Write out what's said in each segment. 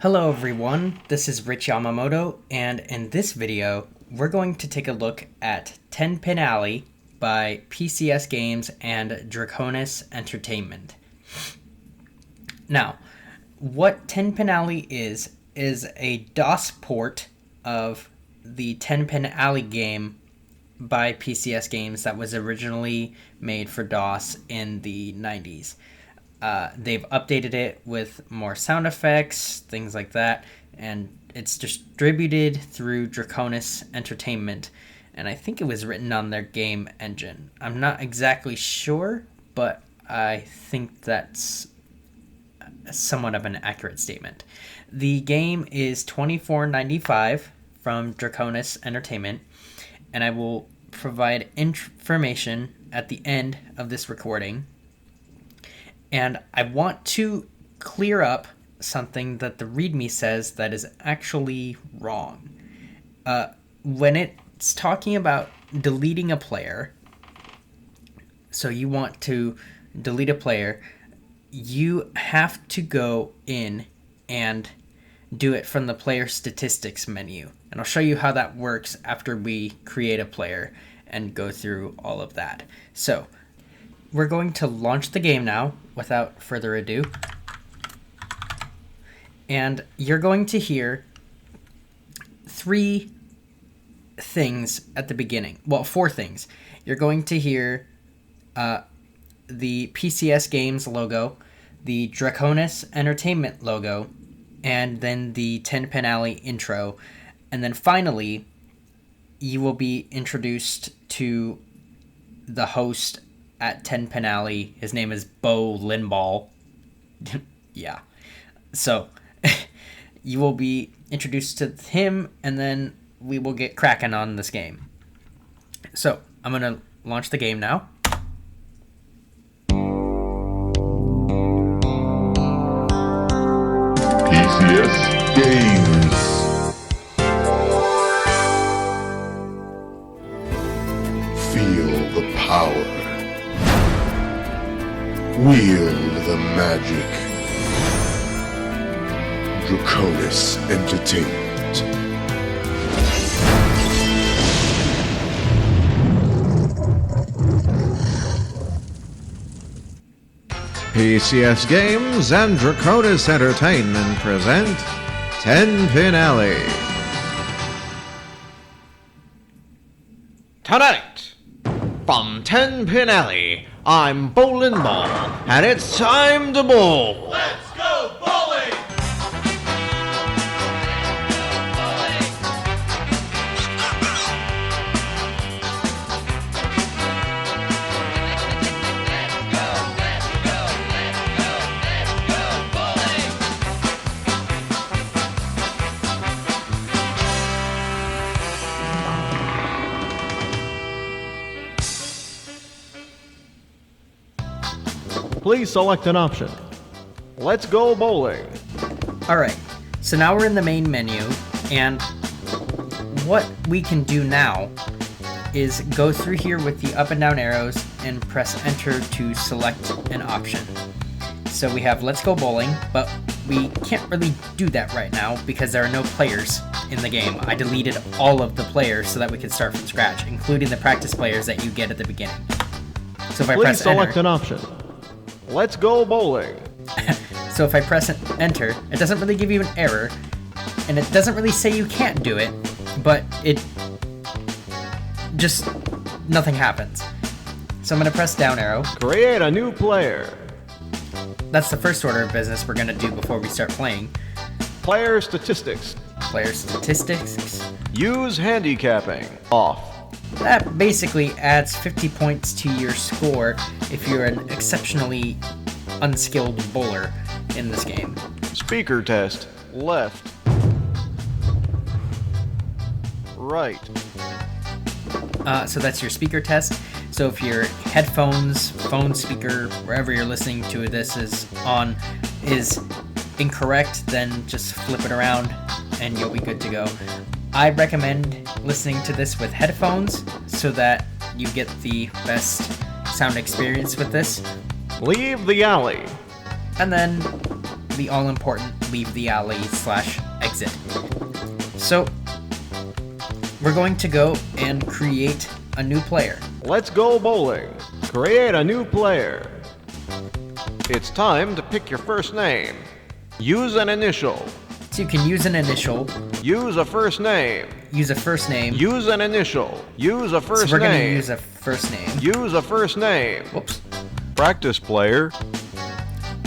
Hello everyone, this is Rich Yamamoto, and in this video, we're going to take a look at 10 Pin Alley by PCS Games and Draconis Entertainment. Now, what 10 Pin Alley is a DOS port of the 10 Pin Alley game by PCS Games that was originally made for DOS in the 90s. They've updated it with more sound effects, things like that, and it's distributed through Draconis Entertainment, and I think it was written on their game engine. I'm not exactly sure, but I think that's somewhat of an accurate statement. The game is $24.95 from Draconis Entertainment, and I will provide information at the end of this recording. And I want to clear up something that the README says that is actually wrong. When it's talking about deleting a player, so you want to delete a player, you have to go in and do it from the player statistics menu. And I'll show you how that works after we create a player and go through all of that. So we're going to launch the game now without further ado. And you're going to hear three things at the beginning. Well, four things. You're going to hear the PCS Games logo, the Draconis Entertainment logo, and then the 10 Pin Alley intro. And then finally, you will be introduced to the host at 10 Pin Alley. His name is Bo Linball. Yeah. So, you will be introduced to him, and then we will get cracking on this game. So, I'm going to launch the game now. PCS Games. Feel the power. Wield the magic. Draconis Entertainment. PCS Games and Draconis Entertainment present 10 Pin Alley. Tonight, from 10 Pin Alley, I'm Bowling Ball, and it's time to bowl. Let's go bowling! Please select an option. Let's go bowling. Alright, so now we're in the main menu, and what we can do now is go through here with the up and down arrows and press enter to select an option. So we have Let's Go Bowling, but we can't really do that right now because there are no players in the game. I deleted all of the players so that we could start from scratch, including the practice players that you get at the beginning. So if I Please press select enter, an option. Let's go bowling. so if I press enter, it doesn't really give you an error, and it doesn't really say you can't do it, but it just, nothing happens. So I'm going to press down arrow. Create a new player. That's the first order of business we're going to do before we start playing. Player statistics. Player statistics. Use handicapping. Off. That basically adds 50 points to your score if you're an exceptionally unskilled bowler in this game. Speaker test. Left. Right. So that's your speaker test. So if your headphones, phone speaker, wherever you're listening to this is on, is incorrect, then just flip it around and you'll be good to go. I recommend listening to this with headphones so that you get the best sound experience with this. Leave the alley. And then the all-important leave the alley / exit. So we're going to go and create a new player. Let's go bowling. Create a new player. It's time to pick your first name. Use an initial. So you can use an initial, Use a first name. use a first name. Use an initial. Use a first So we're going to name. use a first name. Use a first name. Whoops. Practice player.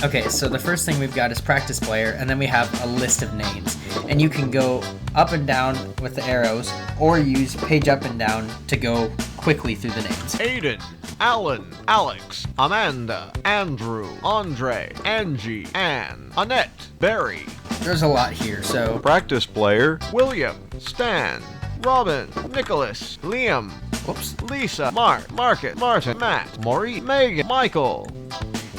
Okay, so the first thing we've got is practice player, and then we have a list of names. And you can go up and down with the arrows, or use page up and down to go quickly through the names. Aiden, Alan, Alex, Amanda, Andrew, Andre, Angie, Ann, Annette, Barry. There's a lot here, so Practice player. William, Stan, Robin, Nicholas, Liam, whoops. Lisa, Mark, Marcus, Martin, Matt, Maury, Megan, Michael.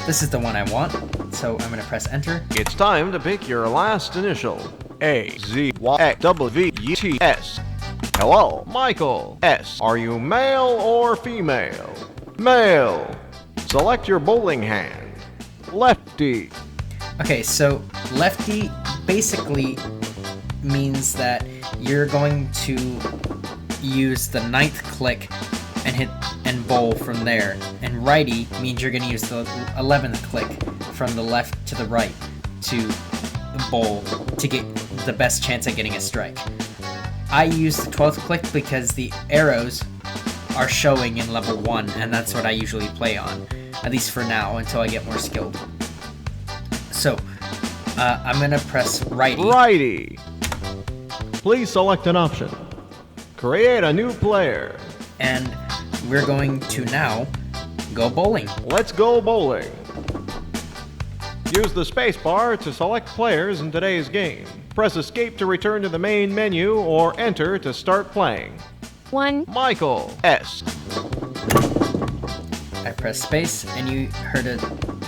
This is the one I want, so I'm going to press enter. It's time to pick your last initial. A, Z, Y, X, W, V, T, S. Hello, Michael S. Are you male or female? Male. Select your bowling hand. Lefty. Okay, so lefty basically means that you're going to use the 9th click and hit and bowl from there. And righty means you're going to use the 11th click from the left to the right to bowl to get the best chance at getting a strike. I use the 12th click because the arrows are showing in level 1, and that's what I usually play on, at least for now, until I get more skilled. So, I'm going to press righty. Righty. Please select an option. Create a new player. And we're going to now go bowling. Let's go bowling. Use the spacebar to select players in today's game. Press escape to return to the main menu or enter to start playing. 1. Michael S. I press space, and you heard a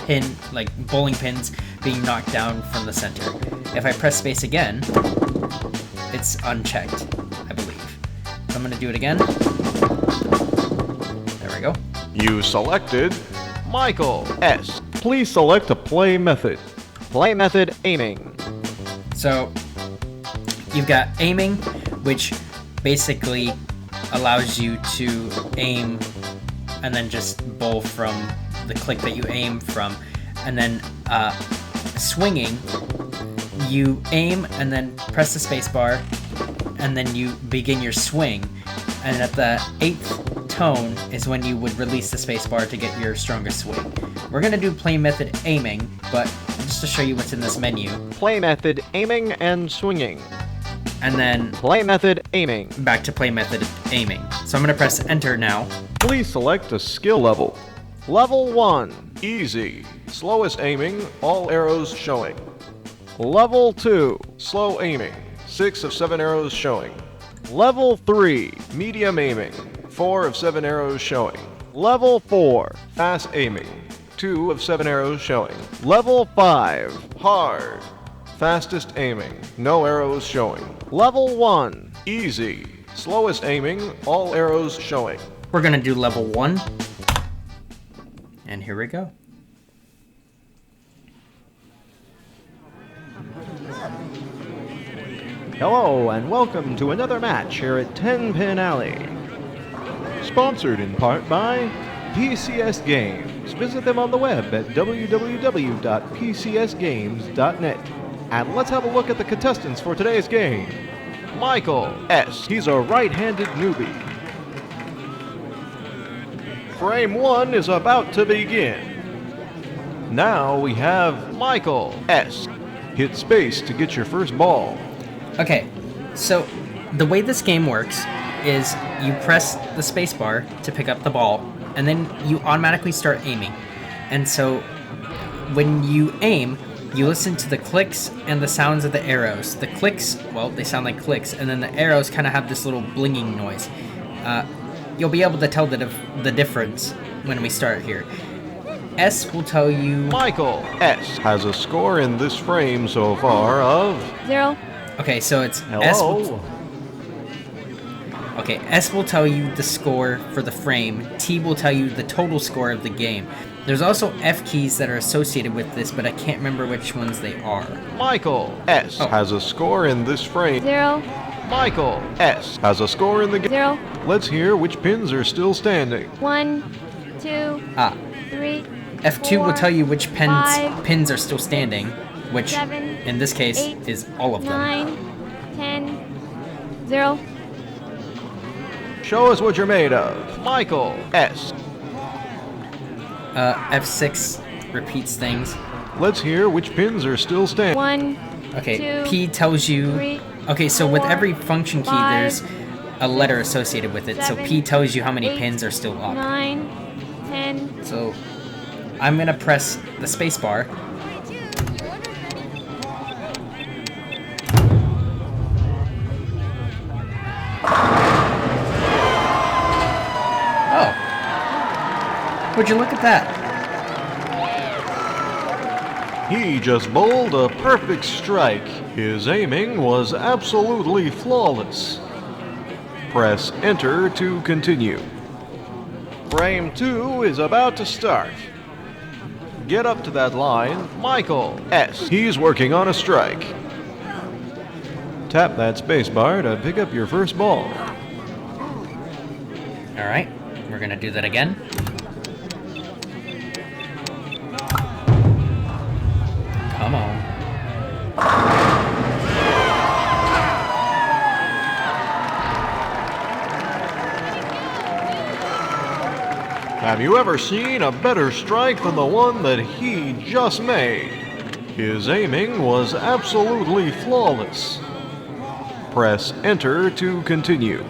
pin, like bowling pins, being knocked down from the center. If I press space again, it's unchecked, I believe. So I'm going to do it again. There we go. You selected Michael S. Please select a play method. Play method aiming. So you've got aiming, which basically allows you to aim and then just bowl from the click that you aim from. And then swinging, you aim and then press the spacebar, and then you begin your swing. And at the 8th tone is when you would release the spacebar to get your strongest swing. We're going to do play method aiming, but just to show you what's in this menu. Play method aiming and swinging. And then Play method aiming. back to play method aiming. So I'm going to press enter now. Please select a skill level. Level 1, easy. Slowest aiming, all arrows showing. Level 2, slow aiming, 6 of 7 arrows showing. Level 3, medium aiming, 4 of 7 arrows showing. Level 4, fast aiming, 2 of 7 arrows showing. Level 5, hard, fastest aiming, no arrows showing. Level 1, easy. Slowest aiming, all arrows showing. We're going to do level 1. And here we go. Hello and welcome to another match here at 10 Pin Alley. Sponsored in part by PCS Games. Visit them on the web at www.pcsgames.net. And let's have a look at the contestants for today's game. Michael S. He's a right-handed newbie. Frame 1 is about to begin. Now we have Michael S. Hit space to get your first ball. Okay, so the way this game works is you press the spacebar to pick up the ball, and then you automatically start aiming. And so when you aim, you listen to the clicks and the sounds of the arrows. The clicks, well, they sound like clicks, and then the arrows kind of have this little blinging noise. You'll be able to tell the difference when we start here. S will tell you... Michael S. has a score in this frame so far of... 0. Okay, so it's Hello. S will tell you the score for the frame. T will tell you the total score of the game. There's also F keys that are associated with this, but I can't remember which ones they are. Michael S. has a score in this frame. 0, Michael S. has a score in the game. 0, Let's hear which pins are still standing. 1, 2, 3, F2 will 4, tell you which 5, pins are still standing, which 7, in this case 8, is all of them. 9, 10, 0. Show us what you're made of. Michael S. F6 repeats things. Let's hear which pins are still standing. 1, Okay, 2, P tells you... 3, Okay, so with 4, every function key, 5, there's a letter associated with it. So 7, P tells you how many 8, pins are still up. 9, 10. So I'm gonna press the space bar. Oh, would you look at that? He just bowled a perfect strike. His aiming was absolutely flawless. Press enter to continue. Frame 2 is about to start. Get up to that line, Michael S. He's working on a strike. Tap that spacebar to pick up your first ball. All right, we're gonna do that again. Come on. Have you ever seen a better strike than the one that he just made? His aiming was absolutely flawless. Press enter to continue.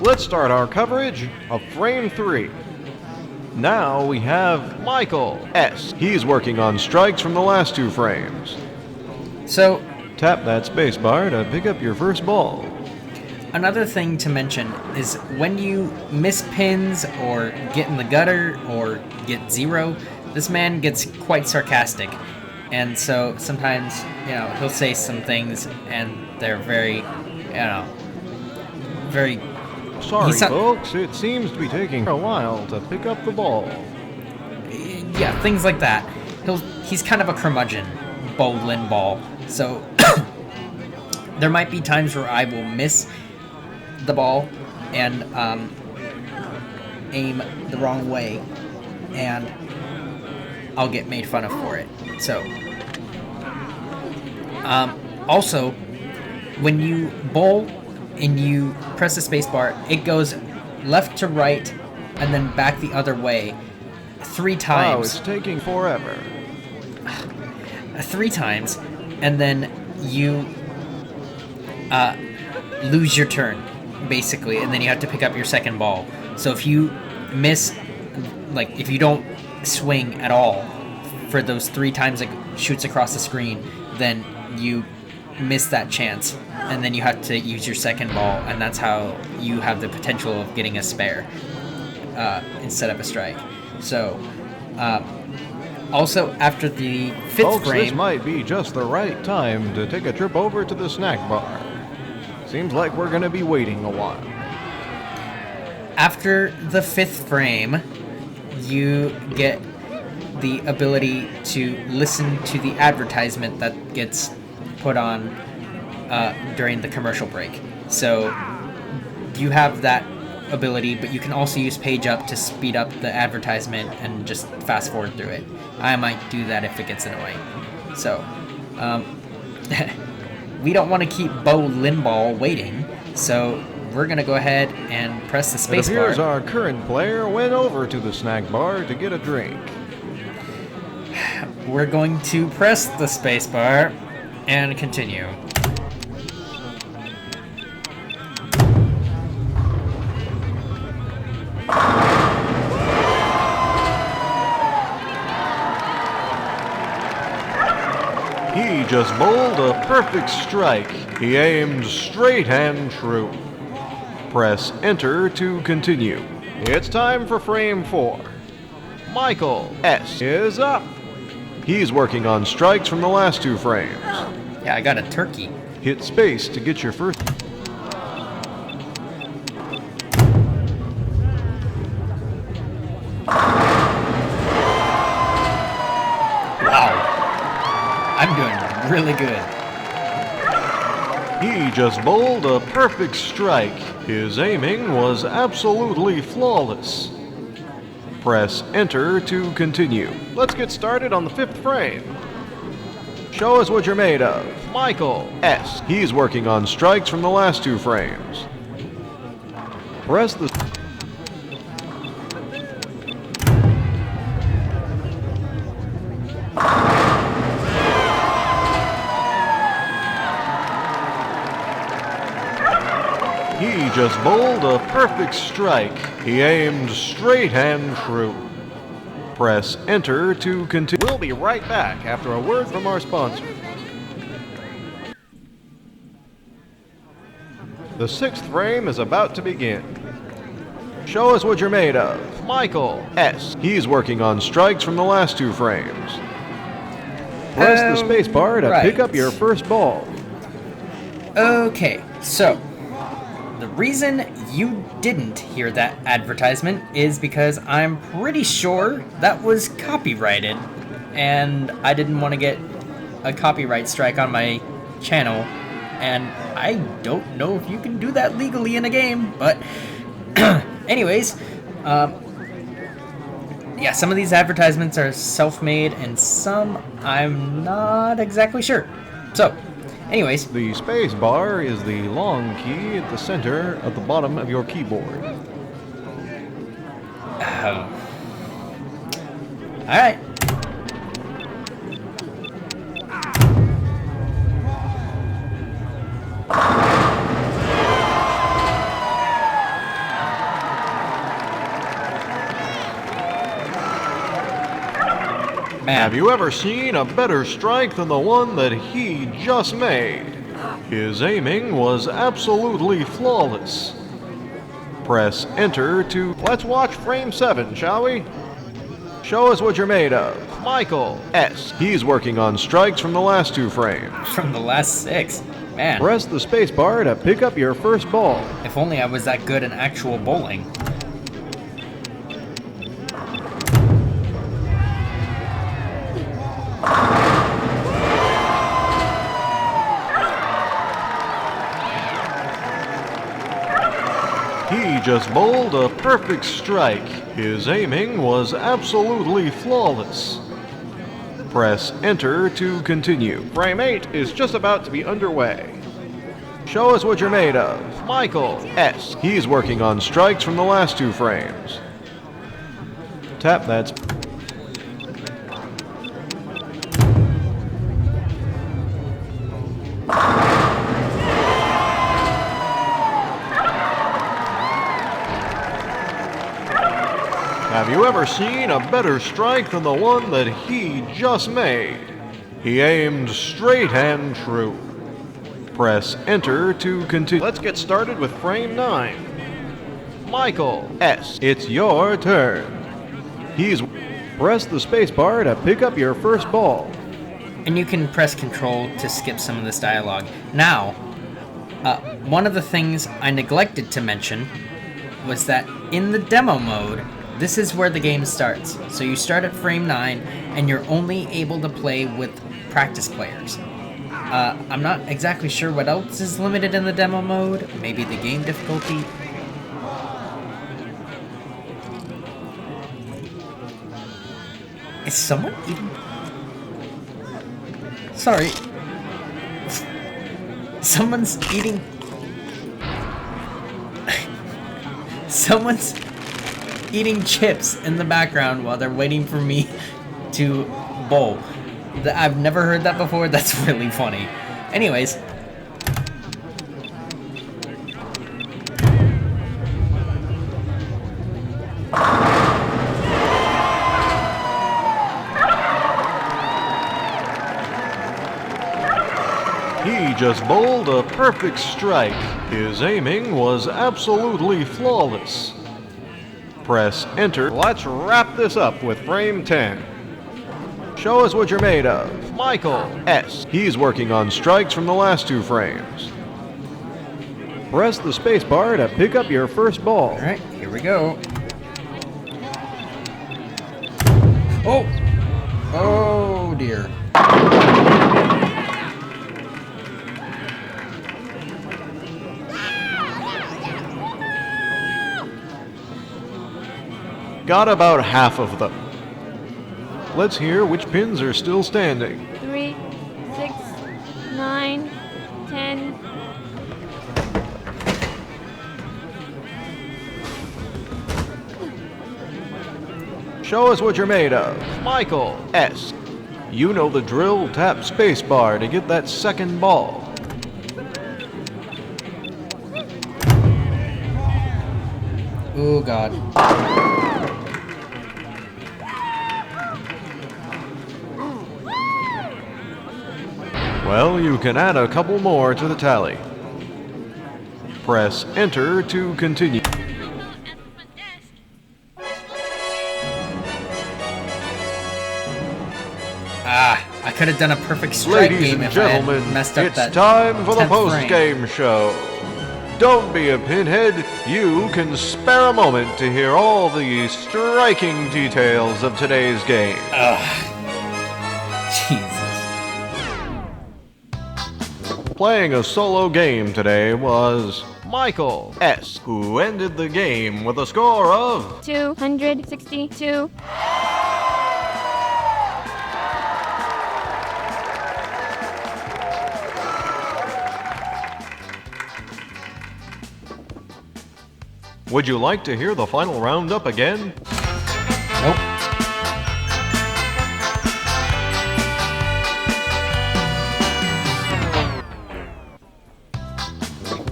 Let's start our coverage of frame 3. Now we have Michael S. He's working on strikes from the last 2 frames. So Tap that spacebar to pick up your first ball. another thing to mention is when you miss pins or get in the gutter or get 0, this man gets quite sarcastic. And so sometimes, he'll say some things and they're very, very... Sorry, folks, it seems to be taking a while to pick up the ball. Yeah, things like that. He's kind of a curmudgeon, bowling ball. So there might be times where I will miss the ball and aim the wrong way, and I'll get made fun of for it. So also, when you bowl and you press the spacebar, it goes left to right and then back the other way 3 times. Wow, it's taking forever. 3 times, and then you lose your turn, basically, and then you have to pick up your second ball. So if you miss, if you don't swing at all for those 3 times it shoots across the screen, then you miss that chance, and then you have to use your second ball, and that's how you have the potential of getting a spare instead of a strike. So also, after the 5th Folks, frame... this might be just the right time to take a trip over to the snack bar. Seems like we're gonna be waiting a while. After the 5th frame, you get the ability to listen to the advertisement that gets put on during the commercial break. So you have that ability, but you can also use page up to speed up the advertisement and just fast forward through it. I might do that if it gets annoying. So we don't want to keep Bo Linball waiting, so we're gonna go ahead and press the space It bar. appears our current player went over to the snack bar to get a drink. We're going to press the space bar and continue. He just bowled a perfect strike. He aimed straight and true. Press enter to continue. It's time for frame 4. Michael S. is up. He's working on strikes from the last 2 frames. Yeah, I got a turkey. Hit space to get your first. really good. He just bowled a perfect strike. His aiming was absolutely flawless. Press enter to continue. Let's get started on the 5th frame. Show us what you're made of. Michael S. He's working on strikes from the last 2 frames. Press the... He just bowled a perfect strike. He aimed straight and true. Press enter to continue. We'll be right back after a word from our sponsor. The 6th frame is about to begin. Show us what you're made of. Michael S. He's working on strikes from the last 2 frames. Press the space bar to pick up your first ball. Okay, so the reason you didn't hear that advertisement is because I'm pretty sure that was copyrighted, and I didn't want to get a copyright strike on my channel, and I don't know if you can do that legally in a game, but anyways, yeah, some of these advertisements are self-made, and some I'm not exactly sure. So, anyways. The space bar is the long key at the center of the bottom of your keyboard. Alright. Have you ever seen a better strike than the one that he just made? His aiming was absolutely flawless. Press enter to... Let's watch frame 7, shall we? Show us what you're made of. Michael S. He's working on strikes from the last 2 frames. From the last 6. Man. Press the space bar to pick up your first ball. If only I was that good in actual bowling. He just bowled a perfect strike. His aiming was absolutely flawless. Press enter to continue. Frame 8 is just about to be underway. Show us what you're made of. Michael S. He's working on strikes from the last 2 frames. Tap that. Have you ever seen a better strike than the one that he just made? He aimed straight and true. Press enter to continue. Let's get started with frame 9. Michael S. It's your turn. Press the space bar to pick up your first ball. And you can press control to skip some of this dialogue. Now, one of the things I neglected to mention was that in the demo mode, this is where the game starts. So you start at frame 9, and you're only able to play with practice players. I'm not exactly sure what else is limited in the demo mode. Maybe the game difficulty. Is someone eating? Sorry. Someone's eating. Someone's eating chips in the background while they're waiting for me to bowl. I've never heard that before. That's really funny. Anyways. He just bowled a perfect strike. His aiming was absolutely flawless. Press enter. Let's wrap this up with frame 10. Show us what you're made of. Michael S. He's working on strikes from the last 2 frames. Press the space bar to pick up your first ball. Alright, here we go. Oh! Oh dear. got about half of them. Let's hear which pins are still standing. 3, 6, 9, 10. Show us what you're made of. Michael S. You know the drill. Tap spacebar to get that second ball. Oh God. Well, you can add a couple more to the tally. Press enter to continue. I could have done a perfect strike Ladies game and if I gentlemen, had messed up it's that time for the 10th frame. post-game show. Don't be a pinhead. You can spare a moment to hear all the striking details of today's game. Jesus. Playing a solo game today was Michael S., who ended the game with a score of 262. Would you like to hear the final roundup again? Nope.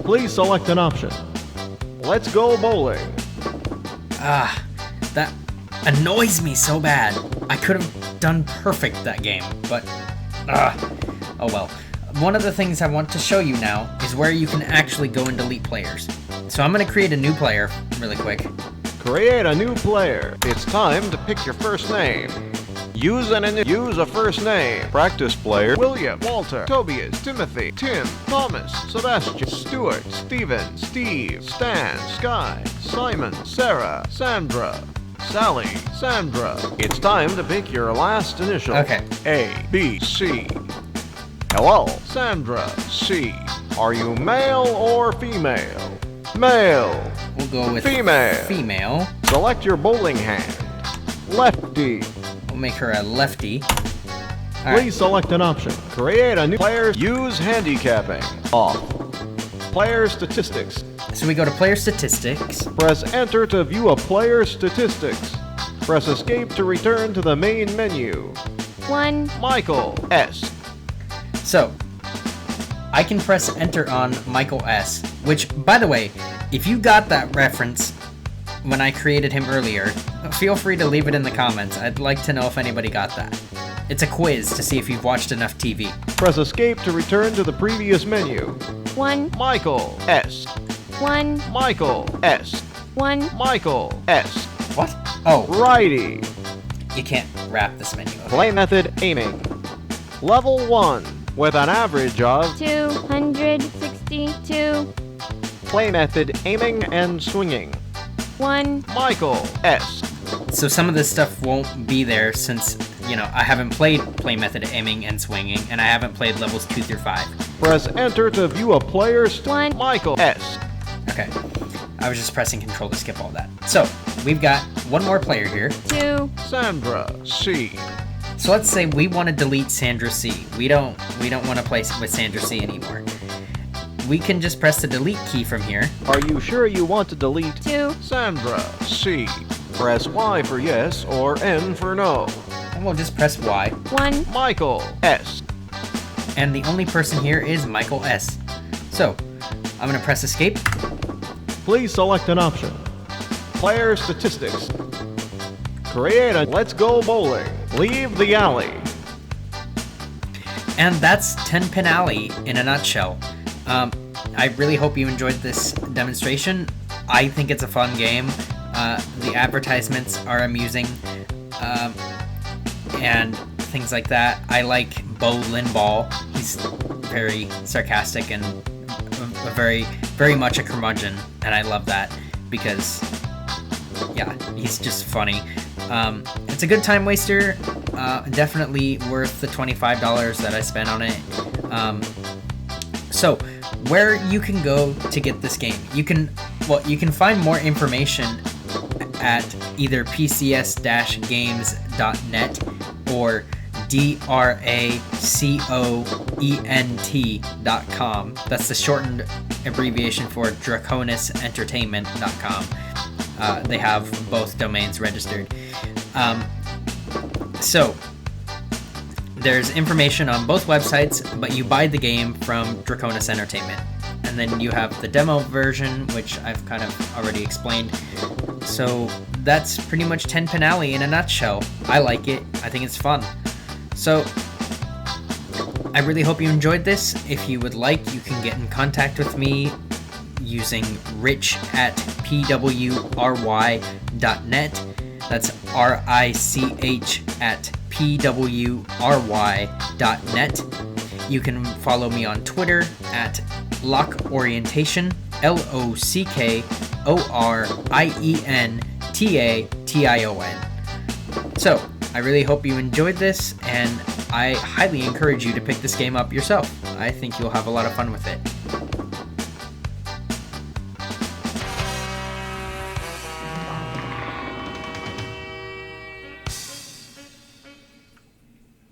Please select an option. Let's go bowling. That annoys me so bad. I could have done perfect that game, but oh well. One of the things I want to show you now is where you can actually go and delete players. So I'm going to create a new player really quick. Create a new player. It's time to pick your first name. Use a first name. Practice player: William, Walter, Tobias, Timothy, Tim, Thomas, Sebastian, Stuart, Stephen, Steve, Stan, Sky, Simon, Sarah, Sandra, Sally, Sandra. It's time to pick your last initial. Okay. A, B, C. Hello, Sandra, C. Are you male or female? Male. We'll go with Female. Female. Select your bowling hand. Lefty. We'll make her a lefty. All Please select an option. Create a new player. Use handicapping. Off. Player statistics. So we go to player statistics. Press enter to view a player's statistics. Press escape to return to the main menu. 1. Michael S. So I can press enter on Michael S, which, by the way, if you got that reference when I created him earlier, feel free to leave it in the comments. I'd like to know if anybody got that. It's a quiz to see if you've watched enough TV. Press escape to return to the previous menu. 1. Michael S. 1. Michael S. 1. Michael S. What? Oh, Righty. you can't wrap this menu. Okay. Play method aiming. Level 1 with an average of 262. play method aiming and swinging. 1. Michael S. So some of this stuff won't be there since, I haven't played play method aiming and swinging, and I haven't played levels 2 through 5. Press enter to view a player's 1. Michael S. Okay. I was just pressing control to skip all that. So, we've got one more player here. 2. Sandra C. So let's say we want to delete Sandra C. We don't want to play with Sandra C anymore. We can just press the delete key from here. Are you sure you want to delete 2. Sandra C? Press Y for yes or N for no. And we'll just press Y. 1. Michael S. And the only person here is Michael S. So, I'm going to press escape. Please select an option. Player statistics. Create a Let's Go Bowling. Leave the alley. And that's 10 Pin Alley in a nutshell. I really hope you enjoyed this demonstration. I think it's a fun game. The advertisements are amusing. And things like that. I like Bo Linball. He's very sarcastic and very, very much a curmudgeon. And I love that because, yeah, he's just funny. It's a good time waster. Definitely worth the $25 that I spent on it. So, where you can go to get this game, you can find more information at either pcs-games.net or dracoent.com. That's the shortened abbreviation for draconisentertainment.com. They have both domains registered. So there's information on both websites, but you buy the game from Draconis Entertainment. And then you have the demo version, which I've kind of already explained. So that's pretty much 10 Pin Alley in a nutshell. I like it. I think it's fun. So I really hope you enjoyed this. If you would like, you can get in contact with me using rich@pwry.net. That's RICH@pwry.net. You can follow me on Twitter at LockOrientation, LockOrientation. So, I really hope you enjoyed this, and I highly encourage you to pick this game up yourself. I think you'll have a lot of fun with it.